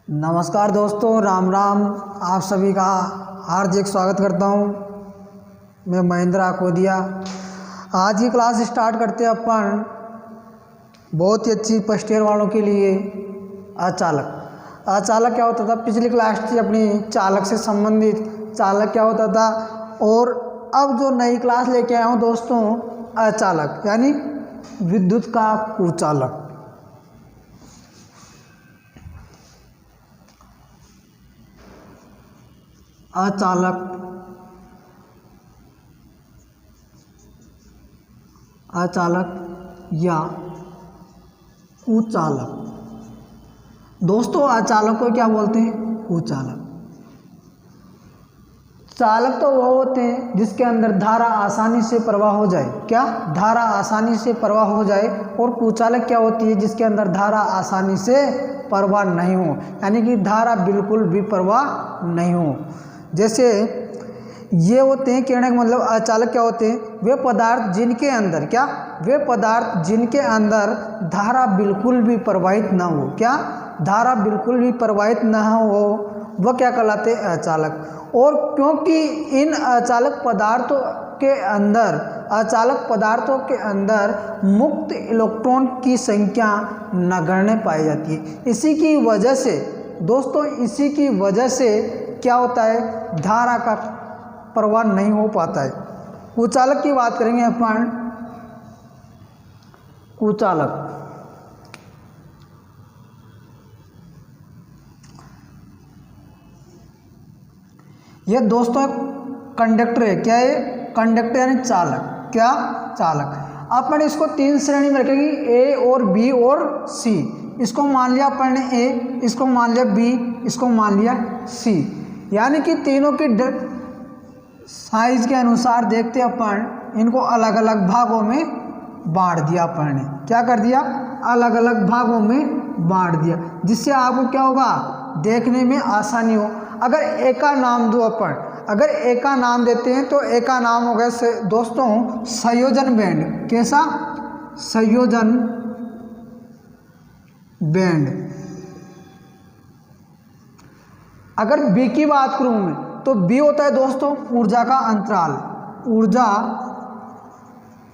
नमस्कार दोस्तों, राम राम। आप सभी का हार्दिक स्वागत करता हूं। मैं महेंद्र आकोदिया। आज की क्लास स्टार्ट करते हैं अपन बहुत ही अच्छी फर्स्ट ईयर वालों के लिए अचालक। अचालक क्या होता था? पिछली क्लास थी अपनी चालक से संबंधित, चालक क्या होता था। और अब जो नई क्लास लेके आया हूँ दोस्तों, अचालक यानी विद्युत का कुचालक। अचालक या कुचालक। दोस्तों, अचालक को क्या बोलते हैं? कुचालक। चालक तो वो होते हैं जिसके अंदर धारा आसानी से प्रवाह हो जाए। क्या? धारा आसानी से प्रवाह हो जाए। और कुचालक क्या होती है? जिसके अंदर धारा आसानी से प्रवाह नहीं हो, यानी कि धारा बिल्कुल भी प्रवाह नहीं हो। जैसे ये होते हैं, कहने का मतलब अचालक क्या होते हैं? वे पदार्थ जिनके अंदर क्या? वे पदार्थ जिनके अंदर धारा बिल्कुल भी प्रवाहित ना हो। क्या? धारा बिल्कुल भी प्रवाहित ना हो, वह क्या कहलाते हैं? अचालक। और क्योंकि इन अचालक पदार्थों के अंदर मुक्त इलेक्ट्रॉन की संख्या नगण्य पाई जाती है, इसी की वजह से दोस्तों, इसी की वजह से क्या होता है? धारा का प्रवाह नहीं हो पाता है। कुचालक की बात करेंगे अपन। कुचालक ये दोस्तों कंडक्टर है। क्या है? कंडक्टर यानी चालक। क्या? चालक। अपन इसको तीन श्रेणी में रखेंगे, ए और बी और सी। इसको मान लिया अपन ने ए, इसको मान लिया बी, इसको मान लिया सी। यानी कि तीनों की साइज के अनुसार देखते अपन इनको अलग अलग भागों में बांट दिया अपन ने। क्या कर दिया? अलग अलग भागों में बांट दिया, जिससे आपको क्या होगा? देखने में आसानी हो। अगर ए का नाम दो अपन, अगर ए का नाम देते हैं तो ए का नाम हो गया दोस्तों संयोजन बैंड। कैसा? संयोजन बैंड। अगर बी की बात करूं मैं तो बी होता है दोस्तों ऊर्जा का अंतराल। ऊर्जा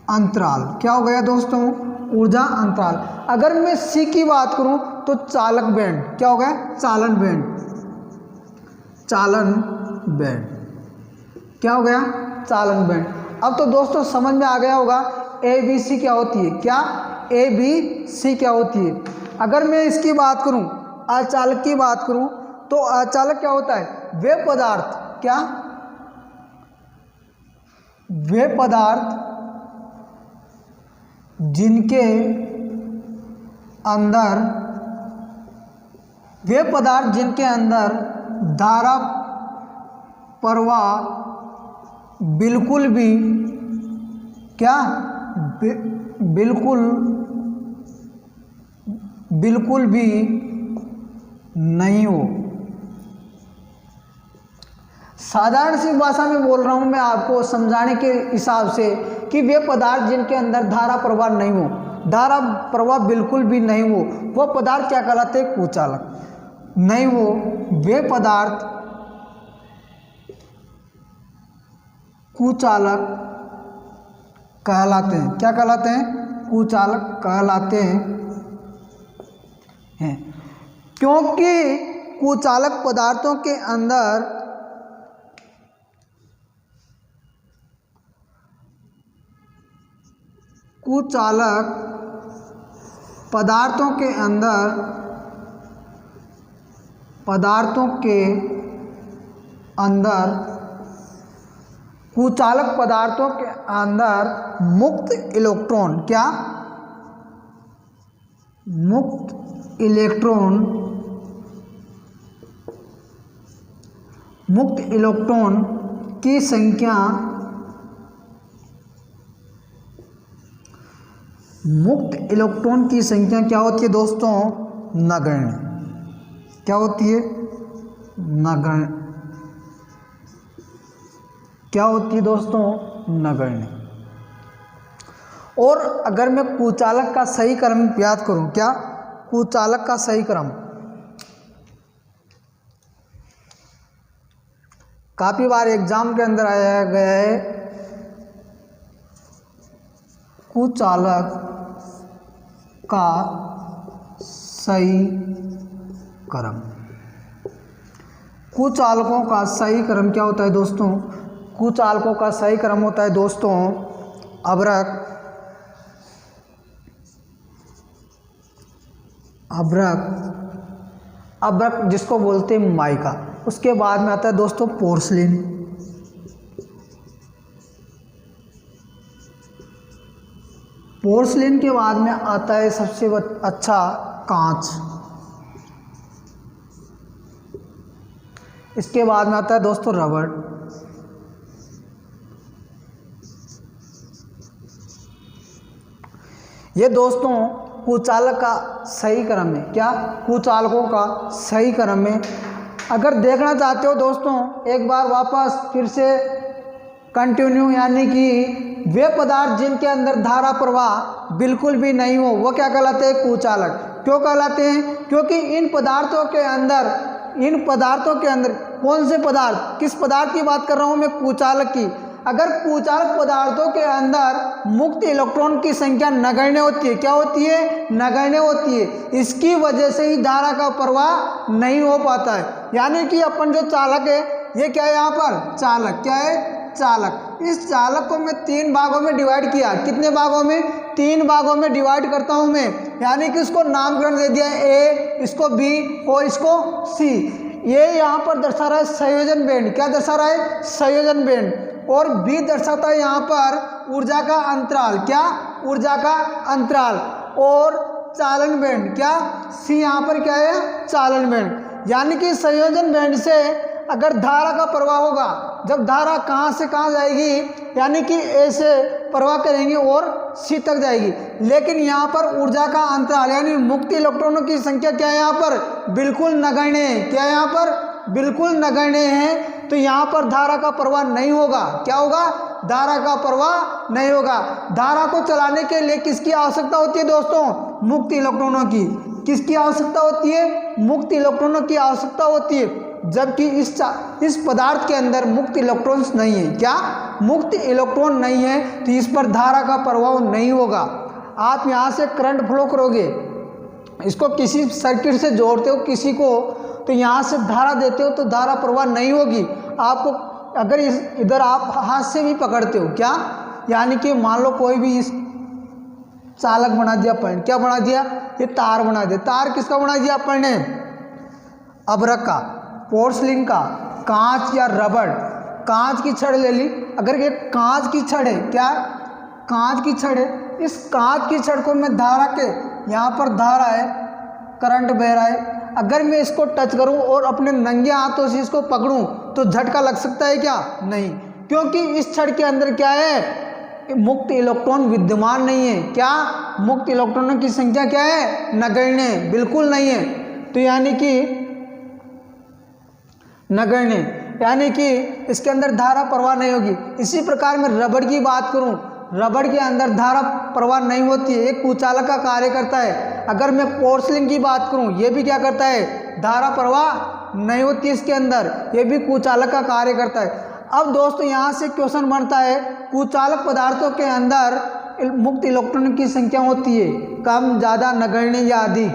अंतराल क्या हो गया दोस्तों? ऊर्जा अंतराल। अगर मैं सी की बात करूं तो चालक बैंड। क्या हो गया? चालन बैंड। चालन बैंड क्या हो गया? चालन बैंड। अब तो दोस्तों समझ में आ गया होगा ए बी सी क्या होती है। क्या? ए बी सी क्या होती है। अगर मैं इसकी बात करूं, अचालक की बात करूं, तो अचालक क्या होता है? वे पदार्थ क्या? वे पदार्थ जिनके अंदर धारा प्रवाह बिल्कुल भी क्या? बिल्कुल भी नहीं हो। साधारण सी भाषा में बोल रहा हूं मैं आपको समझाने के हिसाब से कि वे पदार्थ जिनके अंदर धारा प्रवाह नहीं हो, धारा प्रवाह बिल्कुल भी नहीं हो, वह पदार्थ क्या कहलाते हैं? कुचालक। नहीं हो वे पदार्थ कुचालक कहलाते हैं। क्या कहलाते हैं? कुचालक कहलाते हैं। क्योंकि कुचालक पदार्थों के अंदर कुचालक पदार्थों के अंदर मुक्त इलेक्ट्रॉन क्या? मुक्त इलेक्ट्रॉन की संख्या क्या होती है दोस्तों? नगण्य। क्या होती है? नगण्य। क्या होती है दोस्तों? नगण्य। और अगर मैं कुचालक का सही क्रम याद करूं, क्या? कुचालक का सही क्रम काफ़ी बार एग्जाम के अंदर आया गया है कुचालक का सही क्रम। कुचालकों का सही क्रम क्या होता है दोस्तों? कुचालकों का सही क्रम होता है दोस्तों अभ्रक, अभ्रक जिसको बोलते हैं माइका। उसके बाद में आता है दोस्तों पोर्सलिन, पोर्सलिन के बाद में आता है सबसे अच्छा कांच, इसके बाद में आता है दोस्तों रबड़, ये दोस्तों कुचालक का सही क्रम है। क्या? कुचालकों का सही क्रम है। अगर देखना चाहते हो दोस्तों एक बार वापस फिर से कंटिन्यू, यानी कि वे पदार्थ जिनके अंदर धारा प्रवाह बिल्कुल भी नहीं हो वो क्या कहलाते हैं? कुचालक। क्यों कहलाते हैं? क्योंकि इन पदार्थों के अंदर कौन से पदार्थ, किस पदार्थ की बात कर रहा हूँ मैं? कुचालक की। अगर कुचालक पदार्थों के अंदर मुक्त इलेक्ट्रॉन की संख्या नगण्य होती है, क्या होती है? नगण्य होती है। इसकी वजह से ही धारा का प्रवाह नहीं हो पाता है। यानी कि अपन जो चालक है ये क्या है यहाँ पर? चालक। क्या है? चालक। इस चालक को मैं 3 भागों में डिवाइड किया। कितने भागों में? 3 भागों में डिवाइड करता हूँ मैं, यानी कि इसको नामकरण दे दिया ए, इसको बी और इसको सी। ये यहाँ पर दर्शा रहा है संयोजन बैंड। क्या दर्शा रहा है? संयोजन बैंड। और बी दर्शाता है यहाँ पर ऊर्जा का अंतराल। क्या? ऊर्जा का अंतराल। और चालन बैंड। क्या? सी यहाँ पर क्या है? चालन बैंड। यानी कि संयोजन बैंड से अगर धारा का प्रवाह होगा, जब धारा कहाँ से कहाँ जाएगी, यानी कि ए से प्रवाह करेंगे और सी तक जाएगी। लेकिन यहाँ पर ऊर्जा का अंतराल यानी मुक्त इलेक्ट्रॉनों की संख्या क्या है यहाँ पर? बिल्कुल नगण्य है। क्या है यहाँ पर? बिल्कुल नगण्य है। तो यहाँ पर धारा का प्रवाह नहीं होगा। क्या होगा? धारा का प्रवाह नहीं होगा। धारा को चलाने के लिए किसकी आवश्यकता होती है दोस्तों? मुक्त इलेक्ट्रॉनों की। किसकी आवश्यकता होती है? मुक्त इलेक्ट्रॉनों की आवश्यकता होती है। जबकि इस पदार्थ के अंदर मुक्त इलेक्ट्रॉन्स नहीं है। क्या? मुक्त इलेक्ट्रॉन नहीं है, तो इस पर धारा का प्रभाव नहीं होगा। आप यहाँ से करंट फ्लो करोगे, इसको किसी सर्किट से जोड़ते हो किसी को, तो यहाँ से धारा देते हो तो धारा प्रवाह नहीं होगी। आपको अगर इधर आप हाथ से भी पकड़ते हो, क्या? यानी कि मान लो कोई भी इस चालक बना दिया अपन, क्या बना दिया? ये तार बना दिया। तार किसका बना दिया अपन ने? अभ्रक का, पोर्सलिन का, कांच या रबड़। कांच की छड़ ले ली। अगर ये कांच की छड़ है, क्या? कांच की छड़ है। इस कांच की छड़ को मैं धारा के, यहाँ पर धारा है, करंट बह रहा है, अगर मैं इसको टच करूं और अपने नंगे हाथों से इसको पकड़ूं तो झटका लग सकता है? क्या? नहीं, क्योंकि इस छड़ के अंदर क्या है? मुक्त इलेक्ट्रॉन विद्यमान नहीं है। क्या? मुक्त इलेक्ट्रॉनों की संख्या क्या है? नगण्य, बिल्कुल नहीं है। तो यानी कि नगण्य, यानी कि इसके अंदर धारा प्रवाह नहीं होगी। इसी प्रकार मैं रबड़ की बात करूं, रबड़ के अंदर धारा प्रवाह नहीं होती है, एक कुचालक का कार्य करता है। अगर मैं पोर्सलिन की बात करूं, ये भी क्या करता है? धारा प्रवाह नहीं होती है इसके अंदर, ये भी कुचालक का कार्य करता है। अब दोस्तों यहाँ से क्वेश्चन बनता है, कुचालक पदार्थों के अंदर मुक्त इलेक्ट्रॉन की संख्या होती है कम, ज़्यादा, नगण्य या अधिक?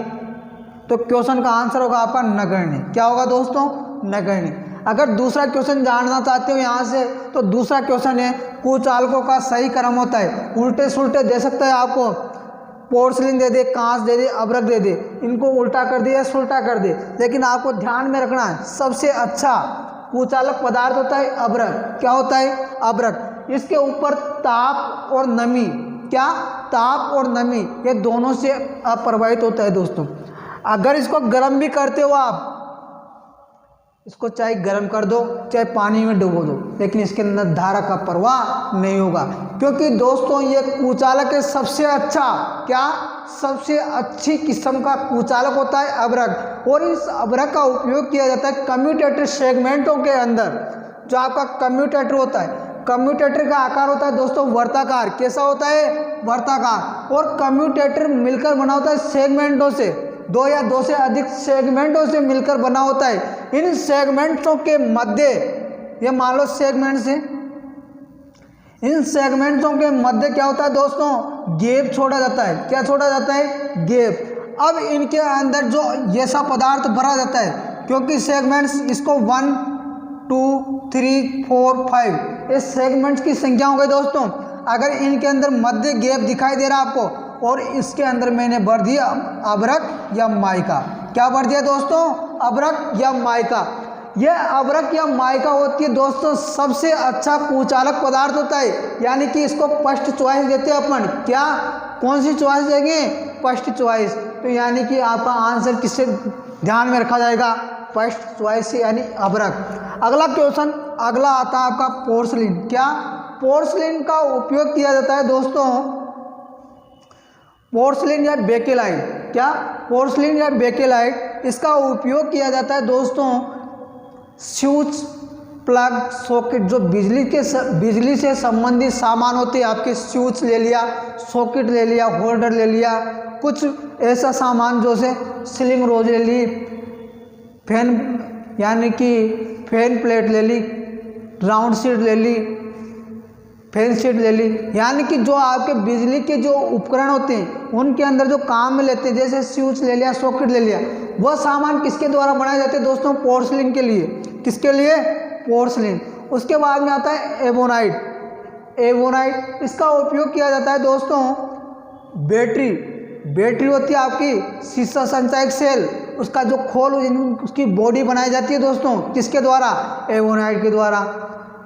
तो क्वेश्चन का आंसर होगा आपका नगण्य। क्या होगा दोस्तों? नगण्य। अगर दूसरा क्वेश्चन जानना चाहते हो यहाँ से, तो दूसरा क्वेश्चन है कुचालकों का सही क्रम होता है। उल्टे सुल्टे दे सकता है आपको, पोर्सलिन दे दे, कांच दे दे, अभ्रक दे दे, इनको उल्टा कर दे या सुल्टा कर दे, लेकिन आपको ध्यान में रखना है सबसे अच्छा कुचालक पदार्थ होता है अभ्रक। क्या होता है? अभ्रक। इसके ऊपर ताप और नमी, क्या? ताप और नमी, ये दोनों से अप्रभावित होता है दोस्तों। अगर इसको गर्म भी करते हो आप, इसको चाहे गर्म कर दो चाहे पानी में डुबो दो, लेकिन इसके अंदर धारा का प्रवाह नहीं होगा, क्योंकि दोस्तों ये कुचालक है सबसे अच्छा, क्या? सबसे अच्छी किस्म का कुचालक होता है अभ्रक। और इस अभ्रक का उपयोग किया जाता है कम्यूटेटर सेगमेंटों के अंदर। जो आपका कम्यूटेटर होता है, कम्यूटेटर का आकार होता है दोस्तों वर्ताकार। कैसा होता है? वर्ताकार। और कम्यूटेटर मिलकर बना होता है सेगमेंटों से, 2 या 2 से अधिक सेगमेंटों से मिलकर बना होता है। इन सेगमेंटों के मध्य ये मान लो सेगमेंट्स हैं। इन सेगमेंट्सों के मध्य क्या होता है दोस्तों, गैप छोड़ा जाता है। क्या छोड़ा जाता है, गैप। अब इनके अंदर जो ऐसा पदार्थ भरा जाता है, क्योंकि सेगमेंट्स इसको 1 2 3 4 5 इस सेगमेंट्स की संख्या हो गई दोस्तों। अगर इनके अंदर मध्य गैप दिखाई दे रहा है आपको और इसके अंदर मैंने भर दिया अभ्रक या माइका। क्या भर दिया दोस्तों, अभ्रक या माइका। यह अभ्रक या माइका होती है दोस्तों सबसे अच्छा कुचालक पदार्थ होता है, यानी कि इसको फर्स्ट चॉइस देते हैं अपन। क्या, कौन सी चॉइस देंगे, फर्स्ट चॉइस। तो यानी कि आपका आंसर किससे ध्यान में रखा जाएगा, फर्स्ट चॉइस से, यानी अभ्रक। अगला क्वेश्चन, अगला आता है आपका पोर्सलिन। क्या, पोर्सलिन का उपयोग किया जाता है दोस्तों, पोर्सलिन या बेकेलाइट। क्या, पोर्सलिन या बेकेलाइट, इसका उपयोग किया जाता है दोस्तों स्विच, प्लग, सॉकेट, जो बिजली से संबंधित सामान होते हैं आपके, स्विच ले लिया, सॉकेट ले लिया, होल्डर ले लिया, कुछ ऐसा सामान जो से सीलिंग रोज ले ली, फैन यानी कि फैन प्लेट ले ली, राउंड शीट ले ली, फैन शीट ले ली, यानी कि जो आपके बिजली के जो उपकरण होते हैं उनके अंदर जो काम में लेते हैं, जैसे स्विच ले लिया, सॉकेट ले लिया, वह सामान किसके द्वारा बनाए जाते हैं दोस्तों, पोर्सलिन के लिए। किसके लिए, पोर्सलिन। उसके बाद में आता है एबोनाइट। एबोनाइट, इसका उपयोग किया जाता है दोस्तों बैटरी, बैटरी होती है आपकी शीशा संचायक सेल, उसका जो खोल उसकी बॉडी बनाई जाती है दोस्तों, किसके द्वारा, एबोनाइट के द्वारा।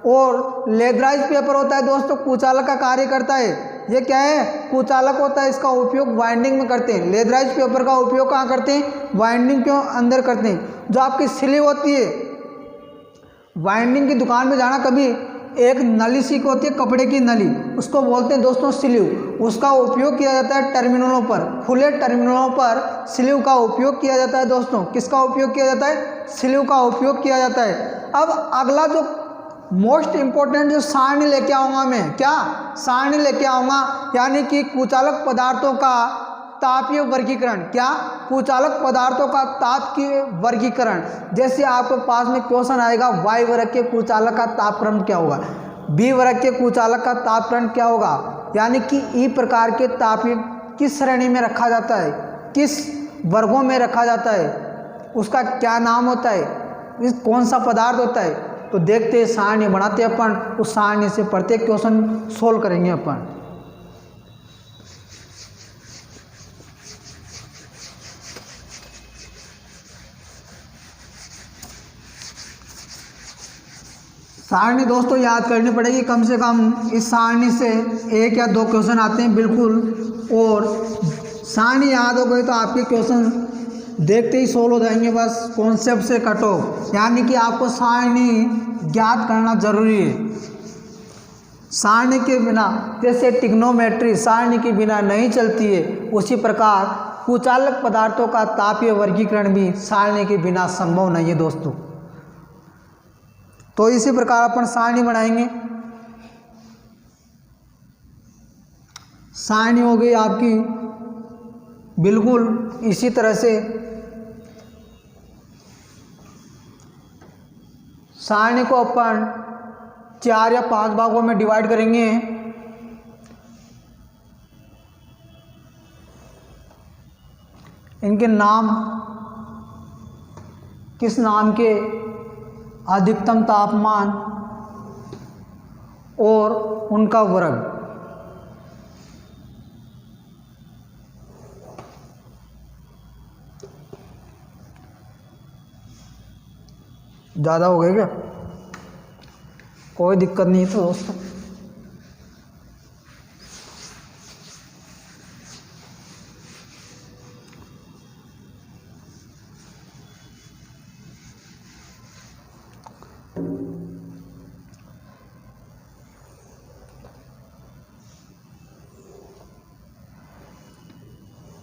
और लेदराइज पेपर होता है दोस्तों, कुचालक का कार्य करता है। ये क्या है, कुचालक होता है, इसका उपयोग वाइंडिंग में करते हैं। लेदराइज पेपर का उपयोग कहाँ करते हैं, वाइंडिंग के अंदर करते हैं। जो आपकी स्लीव होती है, वाइंडिंग की दुकान में जाना कभी, एक नली सी होती है कपड़े की नली, उसको बोलते हैं दोस्तों स्लीव। उसका उपयोग किया जाता है टर्मिनलों पर, खुले टर्मिनलों पर स्लीव का उपयोग किया जाता है दोस्तों। किसका उपयोग किया जाता है, स्लीव का उपयोग किया जाता है। अब अगला जो मोस्ट इंपॉर्टेंट जो सारणी लेके आऊँगा मैं, क्या सारणी लेके आऊँगा, यानी कि कुचालक पदार्थों का तापीय वर्गीकरण। क्या, कुचालक पदार्थों का तापीय वर्गीकरण। जैसे आपके पास में क्वेश्चन आएगा, वायु वर्ग के कुचालक का तापक्रम क्या होगा, बी वर्ग के कुचालक का तापक्रम क्या होगा, यानी कि ई प्रकार के तापीय किस श्रेणी में रखा जाता है, किस वर्गों में रखा जाता है, उसका क्या नाम होता है, कौन सा पदार्थ होता है। तो देखते हैं, सारणी बनाते अपन, उस सारणी से प्रत्येक क्वेश्चन सोल्व करेंगे अपन। सारणी दोस्तों याद करनी पड़ेगी, कम से कम इस सारणी से 1 या 2 क्वेश्चन आते हैं बिल्कुल। और सारणी याद हो गई तो आपके क्वेश्चन देखते ही सोल्व हो जाएंगे, बस कॉन्सेप्ट से कटो। यानी कि आपको सारणी ज्ञात करना जरूरी है। सारणी के बिना, जैसे ट्रिग्नोमेट्री सारणी के बिना नहीं चलती है, उसी प्रकार कुचालक पदार्थों का तापीय वर्गीकरण भी सारणी के बिना संभव नहीं है दोस्तों। तो इसी प्रकार अपन सारणी बनाएंगे। सारणी हो गई आपकी बिल्कुल इसी तरह से। सारणी को अपन 4 या 5 भागों में डिवाइड करेंगे। इनके नाम, किस नाम के, अधिकतम तापमान और उनका वर्ग। ज़्यादा हो गए क्या, कोई दिक्कत नहीं तो दोस्तों।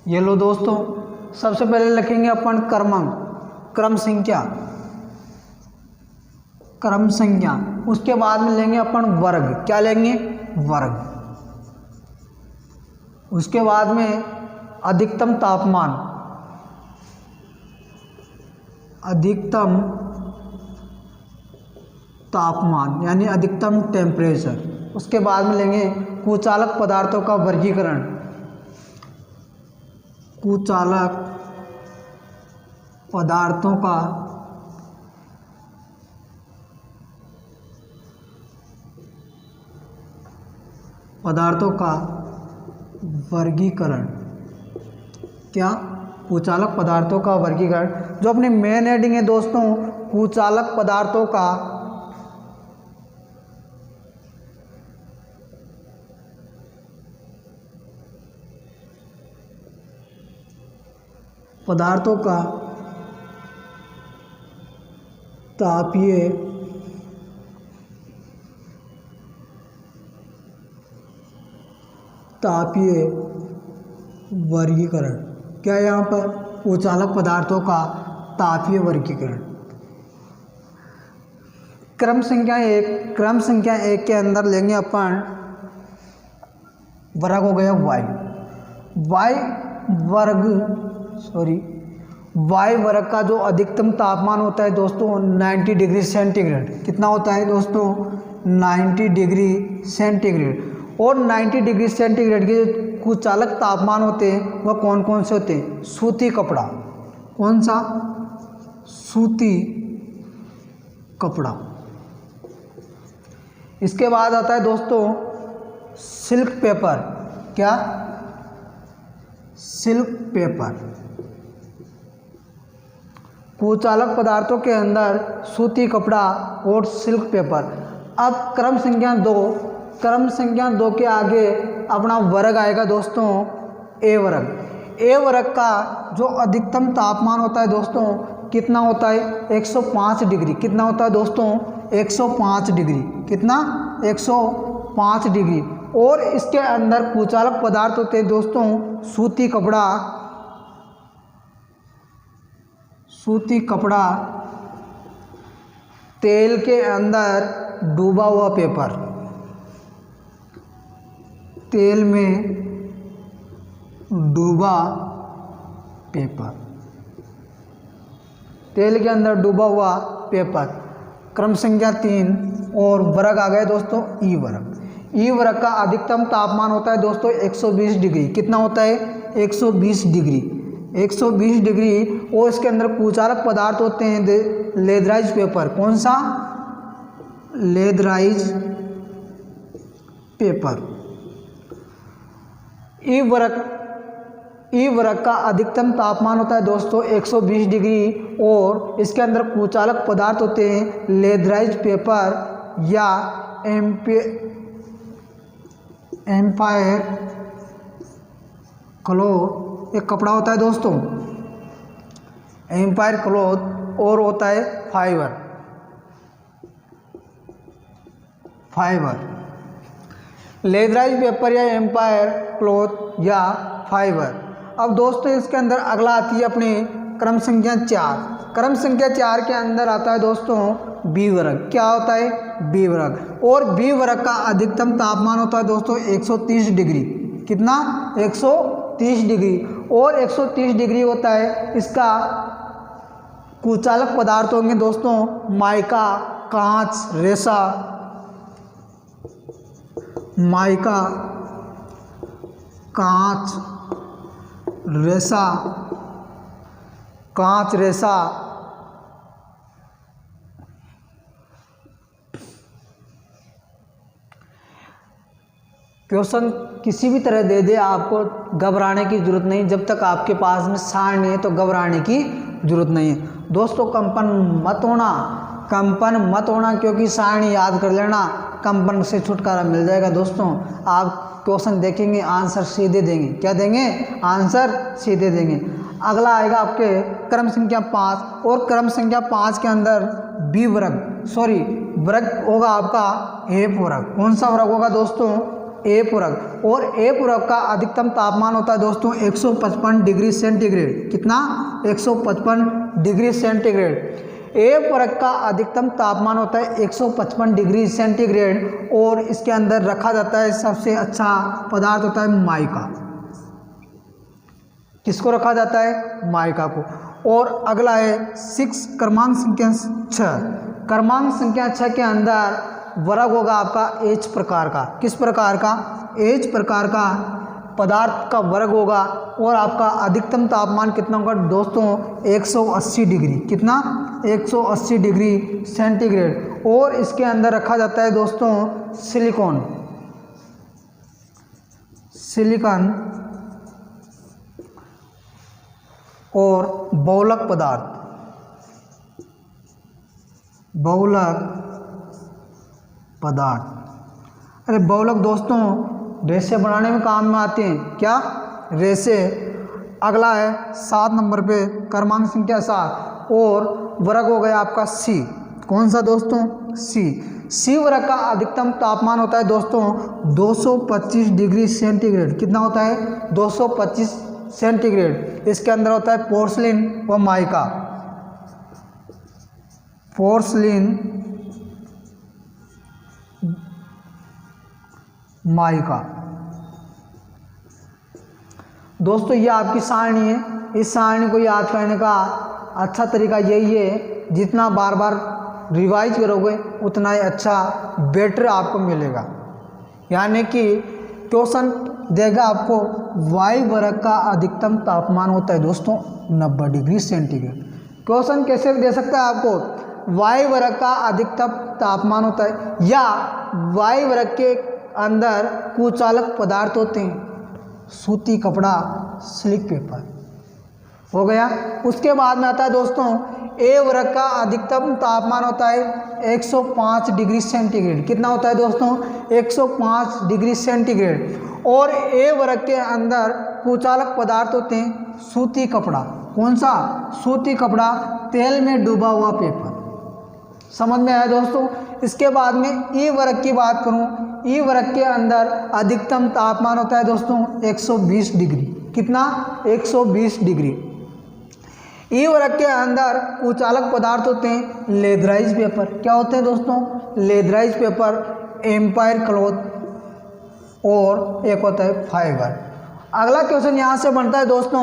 ये लो दोस्तों, सबसे पहले लिखेंगे अपन क्रमांक, क्रम संख्या, क्रम संख्या। उसके बाद में लेंगे अपन वर्ग। क्या लेंगे, वर्ग। उसके बाद में अधिकतम तापमान, अधिकतम तापमान यानी अधिकतम टेम्परेचर। उसके बाद में लेंगे कुचालक पदार्थों का वर्गीकरण। कुचालक पदार्थों का वर्गीकरण। क्या? कुचालक पदार्थों का वर्गीकरण। जो अपनी मेन हेडिंग है दोस्तों, कुचालक पदार्थों का तापीय वर्गीकरण। क्या है यहाँ पर? कुचालक पदार्थों का तापीय वर्गीकरण। क्रम संख्या एक के अंदर लेंगे अपन वर्ग हो गया वाई वर्ग का जो अधिकतम तापमान होता है दोस्तों 90 डिग्री सेंटीग्रेड। कितना होता है दोस्तों? 90 डिग्री सेंटीग्रेड। और 90 डिग्री सेंटीग्रेड के जो कुचालक तापमान होते हैं वह कौन कौन से होते हैं? सूती कपड़ा। कौन सा? सूती कपड़ा। इसके बाद आता है दोस्तों सिल्क पेपर। क्या? Silk paper. कुचालक पदार्थों के अंदर सूती कपड़ा और सिल्क पेपर। अब क्रम संख्या दो के आगे अपना वर्ग आएगा दोस्तों ए वर्ग का जो अधिकतम तापमान होता है दोस्तों कितना होता है? 105 डिग्री। कितना होता है दोस्तों? 105 डिग्री। कितना? 105 डिग्री। और इसके अंदर कुचालक पदार्थ होते हैं दोस्तों सूती कपड़ा, तेल के अंदर डूबा हुआ पेपर। तेल में डूबा पेपर। तेल के अंदर डूबा हुआ पेपर। क्रम संख्या 3 और वर्ग आ गए दोस्तों ई वर्ग का अधिकतम तापमान होता है दोस्तों 120 डिग्री। कितना होता है? 120 डिग्री। 120 डिग्री। और इसके अंदर कुचालक पदार्थ होते हैं लेदराइज पेपर। कौन सा? लेदराइज पेपर। ई वर्ग का अधिकतम तापमान होता है दोस्तों 120 डिग्री। और इसके अंदर कुचालक पदार्थ होते हैं लेदराइज पेपर या एम्पायर क्लॉथ। एक कपड़ा होता है दोस्तों एम्पायर क्लॉथ। और होता है फाइबर। लेदराइज पेपर या एम्पायर क्लॉथ या फाइबर। अब दोस्तों इसके अंदर अगला आती है अपनी क्रम संख्या 4। क्रम संख्या 4 के अंदर आता है दोस्तों बी वर्ग। क्या होता है? बी वर्ग। और बी वर्ग का अधिकतम तापमान होता है दोस्तों 130 डिग्री। कितना? 130 डिग्री। और 130 डिग्री होता है इसका कुचालक पदार्थ होंगे दोस्तों माइका, कांच, रेशा। माइका, कांच, रेशा। क्वेश्चन किसी भी तरह दे दे, आपको घबराने की जरूरत नहीं। जब तक आपके पास में सार नहीं है तो घबराने की जरूरत नहीं है दोस्तों। कंपन मत होना क्योंकि सारणी याद कर लेना, कंपन से छुटकारा मिल जाएगा दोस्तों। आप क्वेश्चन देखेंगे आंसर सीधे देंगे। क्या देंगे? आंसर सीधे देंगे। अगला आएगा आपके क्रम संख्या 5। और क्रम संख्या 5 के अंदर बी वर्ग होगा आपका एफ वर्ग। कौन सा वर्ग होगा दोस्तों? एफ वर्ग। और एफ वर्ग का अधिकतम तापमान होता है दोस्तों 155 डिग्री सेंटीग्रेड। कितना? 155 डिग्री सेंटीग्रेड। एफ वर्ग का अधिकतम तापमान होता है 155 डिग्री सेंटीग्रेड। और इसके अंदर रखा जाता है सबसे अच्छा पदार्थ होता है माइका। किसको रखा जाता है? माइका को। और अगला है 6 क्रमांक संख्या 6। क्रमांक संख्या 6 के अंदर वर्ग होगा आपका H प्रकार का। किस प्रकार का? H प्रकार का पदार्थ का वर्ग होगा और आपका अधिकतम तापमान कितना होगा दोस्तों? 180 डिग्री। कितना? 180 डिग्री सेंटीग्रेड। और इसके अंदर रखा जाता है दोस्तों सिलिकॉन और बहुलक पदार्थ। अरे बहुलक दोस्तों रेसे बनाने में काम में आते हैं। क्या? रेसे। अगला है 7 नंबर पे क्रमांक संख्या 7 और वर्ग हो गया आपका C। कौन सा दोस्तों? C वर्ग का अधिकतम तापमान होता है दोस्तों 225 डिग्री सेंटीग्रेड। कितना होता है? 225 सेंटीग्रेड। इसके अंदर होता है पोर्सलिन व माइका। दोस्तों ये आपकी सारणी है। इस सारणी को याद करने का अच्छा तरीका यही है, जितना बार बार रिवाइज करोगे उतना ही अच्छा बेटर आपको मिलेगा। यानी कि क्वेश्चन देगा आपको वायु वर्ग का अधिकतम तापमान होता है दोस्तों 90 डिग्री सेंटीग्रेड। क्वेश्चन कैसे दे सकता है आपको? वायु वर्ग का अधिकतम तापमान होता है या वायु वर्ग के अंदर कुचालक पदार्थ होते हैं, सूती कपड़ा, सिल्क पेपर। हो गया। उसके बाद में आता है दोस्तों ए वर्ग का अधिकतम तापमान होता है 105 डिग्री सेंटीग्रेड। कितना होता है दोस्तों? 105 डिग्री सेंटीग्रेड। और ए वर्ग के अंदर कुचालक पदार्थ होते हैं सूती कपड़ा। कौन सा? सूती कपड़ा, तेल में डूबा हुआ पेपर। समझ में आया दोस्तों? इसके बाद में ई वर्ग की बात करूं, ई वर्ग के अंदर अधिकतम तापमान होता है दोस्तों 120 डिग्री। कितना? 120 डिग्री। ई वर्ग के अंदर कुचालक पदार्थ होते हैं लेदराइज पेपर। क्या होते हैं दोस्तों? लेदराइज पेपर, एम्पायर क्लॉथ और एक होता है फाइबर। अगला क्वेश्चन यहाँ से बनता है दोस्तों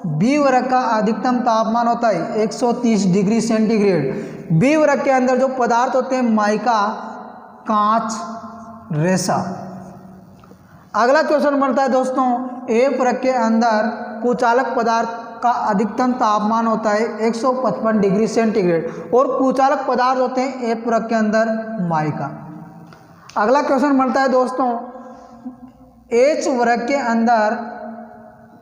बी वर्ग का अधिकतम तापमान होता है 130 डिग्री सेंटीग्रेड। बी वर्ग के अंदर जो पदार्थ होते हैं माइका, कांच, रेसा। अगला क्वेश्चन बनता है दोस्तों ए वर्ग के अंदर कुचालक पदार्थ का अधिकतम तापमान होता है 155 डिग्री सेंटीग्रेड और कुचालक पदार्थ होते हैं ए वर्ग के अंदर माइका। अगला क्वेश्चन बनता है दोस्तों एच वर्ग के अंदर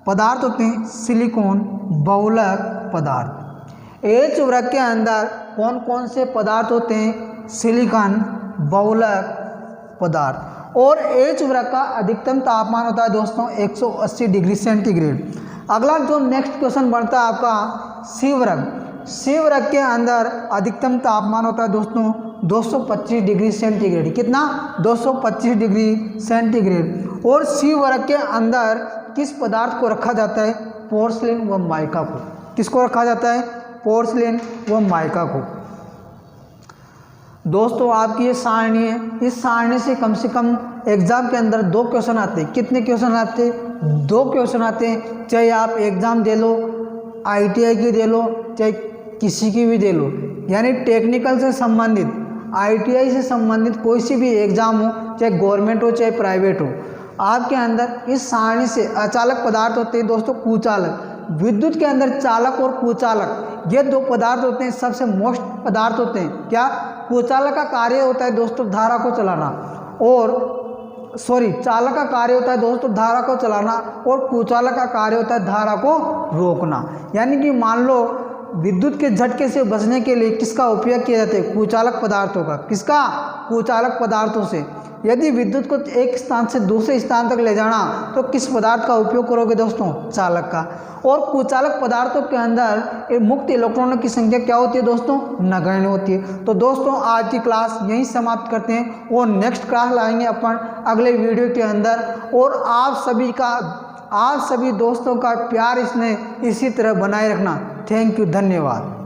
पदार्थ होते हैं सिलिकॉन, बहुलक पदार्थ। एच वर्ग के अंदर कौन कौन से पदार्थ होते हैं? सिलिकॉन, बहुलक पदार्थ। और एच वर्ग का अधिकतम तापमान होता है दोस्तों 180 डिग्री सेंटीग्रेड। अगला जो नेक्स्ट क्वेश्चन बनता है आपका सी वर्ग। सी वर्ग के अंदर अधिकतम तापमान होता है दोस्तों 225 डिग्री सेंटीग्रेड। कितना? 225 डिग्री सेंटीग्रेड। और सी वर्ग के अंदर किस पदार्थ को रखा जाता है? पोर्सलिन व माइका को। किसको रखा जाता है? पोर्सलिन व माइका को। दोस्तों आपकी ये सारणी है, इस सारणी से कम एग्जाम के अंदर 2 क्वेश्चन आते हैं। कितने क्वेश्चन आते हैं? 2 क्वेश्चन आते हैं। चाहे आप एग्ज़ाम दे लो, ITI की दे लो, चाहे किसी की भी दे लो, यानी टेक्निकल से संबंधित, ITI से संबंधित कोई सी भी एग्ज़ाम हो, चाहे गवर्नमेंट हो चाहे प्राइवेट हो, आपके अंदर इस सारणी से अचालक पदार्थ होते हैं दोस्तों कुचालक। विद्युत के अंदर चालक और कुचालक, ये 2 पदार्थ होते हैं, सबसे मोस्ट पदार्थ होते हैं। क्या? कुचालक का कार्य होता है दोस्तों धारा को चलाना, और चालक का कार्य होता है दोस्तों धारा को चलाना, और कुचालक का कार्य होता है धारा को रोकना। यानी कि मान लो विद्युत के झटके से बचने के लिए किसका उपयोग किया जाता है? कुचालक पदार्थों का। किसका? कुचालक पदार्थों से। यदि विद्युत को एक स्थान से दूसरे स्थान तक ले जाना तो किस पदार्थ का उपयोग करोगे दोस्तों? चालक का। और कुचालक पदार्थों के अंदर मुक्त इलेक्ट्रॉनों की संख्या क्या होती है दोस्तों? नगण्य होती है। तो दोस्तों आज की क्लास यहीं समाप्त करते हैं और नेक्स्ट क्लास लाएंगे अपन अगले वीडियो के अंदर। और आप सभी दोस्तों का प्यार इसने इसी तरह बनाए रखना। थैंक यू, धन्यवाद।